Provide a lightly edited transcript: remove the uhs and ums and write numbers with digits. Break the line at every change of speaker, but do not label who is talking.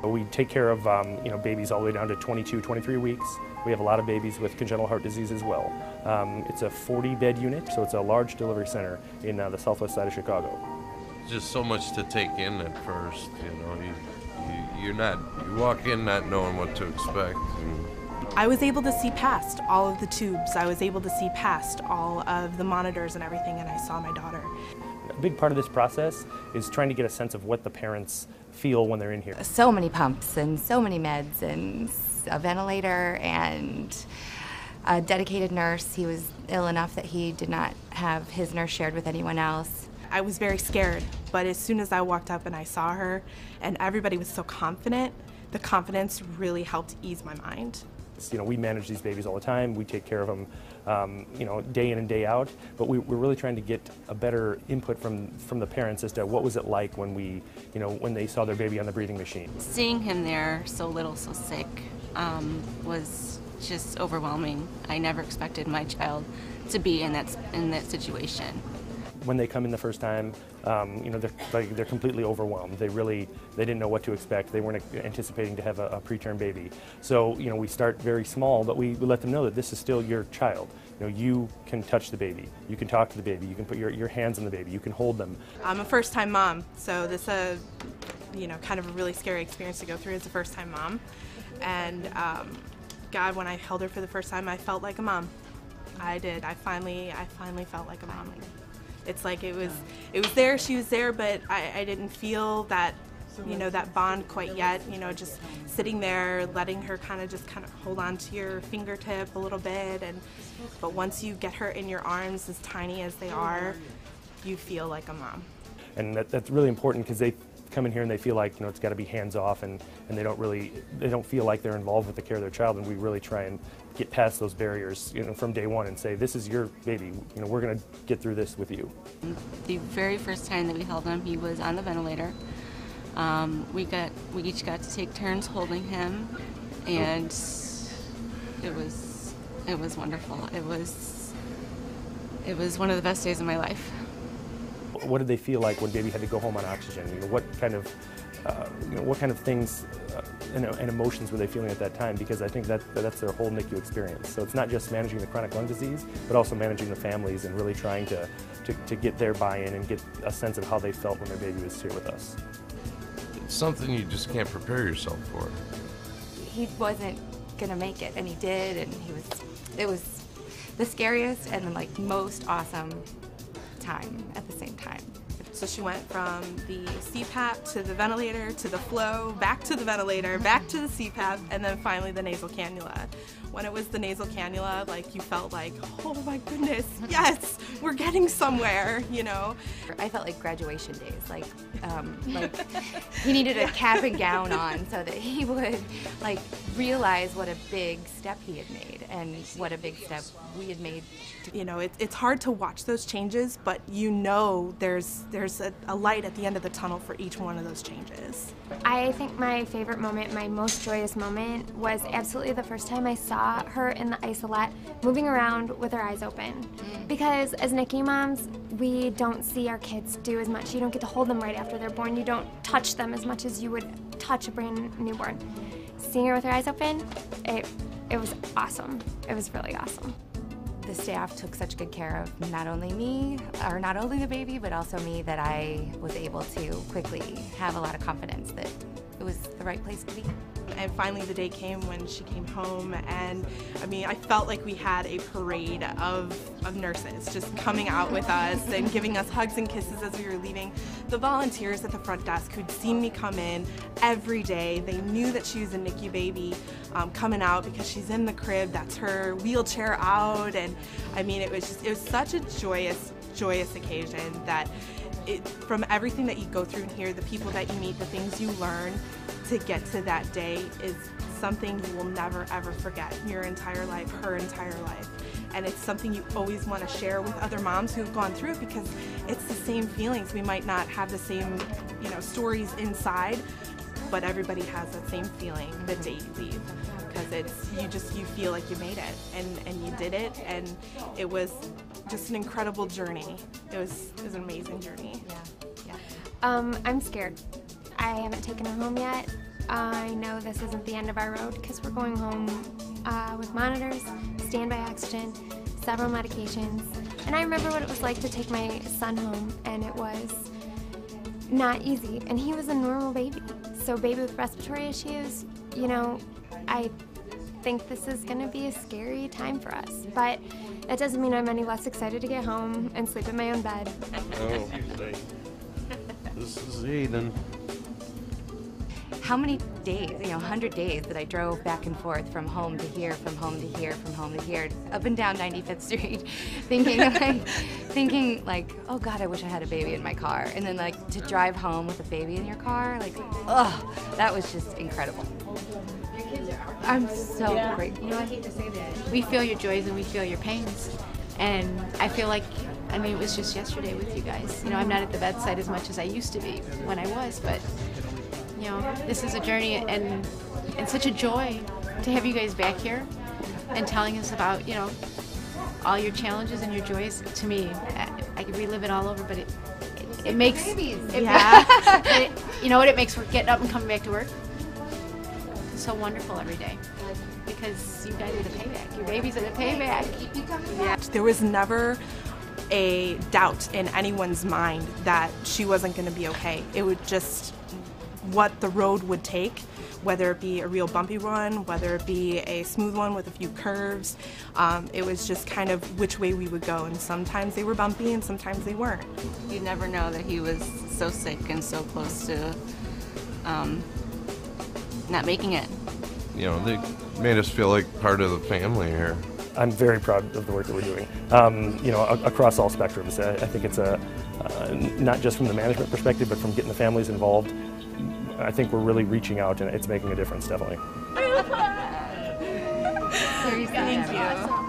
We take care of babies all the way down to 22, 23 weeks. We have a lot of babies with congenital heart disease as well. It's a 40-bed unit, so it's a large delivery center in the southwest side of Chicago.
Just so much to take in at first, you walk in not knowing what to expect.
I was able to see past all of the tubes. I was able to see past all of the monitors and everything, and I saw my daughter.
A big part of this process is trying to get a sense of what the parents feel when they're in here.
So many pumps and so many meds and a ventilator and a dedicated nurse. He was ill enough that he did not have his nurse shared with anyone else.
I was very scared, but as soon as I walked up and I saw her and everybody was so confident, the confidence really helped ease my mind.
We manage these babies all the time. We take care of them, day in and day out. But we're really trying to get a better input from the parents as to what was it like when when they saw their baby on the breathing machine.
Seeing him there, so little, so sick, was just overwhelming. I never expected my child to be in that situation.
When they come in the first time, they're completely overwhelmed. They didn't know what to expect. They weren't anticipating to have a preterm baby. So we start very small, but we let them know that this is still your child. You can touch the baby, you can talk to the baby, you can put your hands on the baby, you can hold them.
I'm a first-time mom, so this is kind of a really scary experience to go through as a first-time mom. And God, when I held her for the first time, I felt like a mom. I did. I finally felt like a mom. It's like it was there, she was there, but I didn't feel that, that bond quite yet. Just sitting there, letting her kind of hold on to your fingertip a little bit, but once you get her in your arms, as tiny as they are, you feel like a mom.
And that's really important because they come in here and they feel like it's got to be hands off, and they don't feel like they're involved with the care of their child, and we really try and get past those barriers from day one and say, this is your baby, we're going to get through this with you.
The very first time that we held him, he was on the ventilator. We each got to take turns holding him, and it was wonderful. It was one of the best days of my life.
What did they feel like when baby had to go home on oxygen? What kind of things and emotions were they feeling at that time? Because I think that's their whole NICU experience. So it's not just managing the chronic lung disease, but also managing the families and really trying to get their buy-in and get a sense of how they felt when their baby was here with us.
It's something you just can't prepare yourself for.
He wasn't gonna make it, and he did, and it was the scariest and most awesome time at the same time.
So she went from the CPAP to the ventilator to the flow, back to the ventilator, back to the CPAP, and then finally the nasal cannula. When it was the nasal cannula, you felt like, oh my goodness, yes, we're getting somewhere,
I felt like graduation days, he needed a cap and gown on so that he would realize what a big step he had made and what a big step we had made.
It's hard to watch those changes, but there's a light at the end of the tunnel for each one of those changes.
I think my favorite moment, my most joyous moment, was absolutely the first time I saw her in the isolette moving around with her eyes open. Because as NICU moms, we don't see our kids do as much. You don't get to hold them right after they're born. You don't touch them as much as you would touch a brand newborn. Seeing her with her eyes open, it was awesome. It was really awesome.
The staff took such good care of not only me, or not only the baby, but also me, that I was able to quickly have a lot of confidence that it was the right place to be.
And finally the day came when she came home, and I felt like we had a parade of nurses just coming out with us and giving us hugs and kisses as we were leaving. The volunteers at the front desk who'd seen me come in every day, they knew that she was a NICU baby coming out because she's in the crib, that's her wheelchair out, and it was such a joyous occasion that from everything that you go through in here, the people that you meet, the things you learn to get to that day is something you will never ever forget your entire life, her entire life. And it's something you always want to share with other moms who've gone through it, because it's the same feelings. We might not have the same stories inside, but everybody has that same feeling the day you leave, because you feel like you made it and you did it, and it was just an incredible journey. It was an amazing journey.
Yeah.
I'm scared. I haven't taken her home yet. I know this isn't the end of our road because we're going home with monitors, standby oxygen, several medications. And I remember what it was like to take my son home, and it was not easy. And he was a normal baby. So baby with respiratory issues, you know, I think this is gonna be a scary time for us. But that doesn't mean I'm any less excited to get home and sleep in my own bed.
Oh, this is Aiden.
How many days, 100 days that I drove back and forth from home to here, from home to here, from home to here, up and down 95th Street, thinking like, oh God, I wish I had a baby in my car. And then like to drive home with a baby in your car, like, oh, that was just incredible. I'm so grateful.
I hate to say that. We feel your joys and we feel your pains. And I feel like, it was just yesterday with you guys. I'm not at the bedside as much as I used to be when I was, but this is a journey and such a joy to have you guys back here and telling us about, all your challenges and your joys. To me, I could relive it all over, but it makes, it makes work getting up and coming back to work so wonderful every day because you guys are the payback. Your babies are the payback. Keep you coming back.
There was never a doubt in anyone's mind that she wasn't going to be okay. It would just what the road would take, whether it be a real bumpy one, whether it be a smooth one with a few curves. It was just kind of which way we would go, and sometimes they were bumpy and sometimes they weren't.
You never know that he was so sick and so close to not making it.
They made us feel like part of the family here.
I'm very proud of the work that we're doing, across all spectrums. I think it's not just from the management perspective, but from getting the families involved. I think we're really reaching out, and it's making a difference, definitely.
Seriously,
Thank you.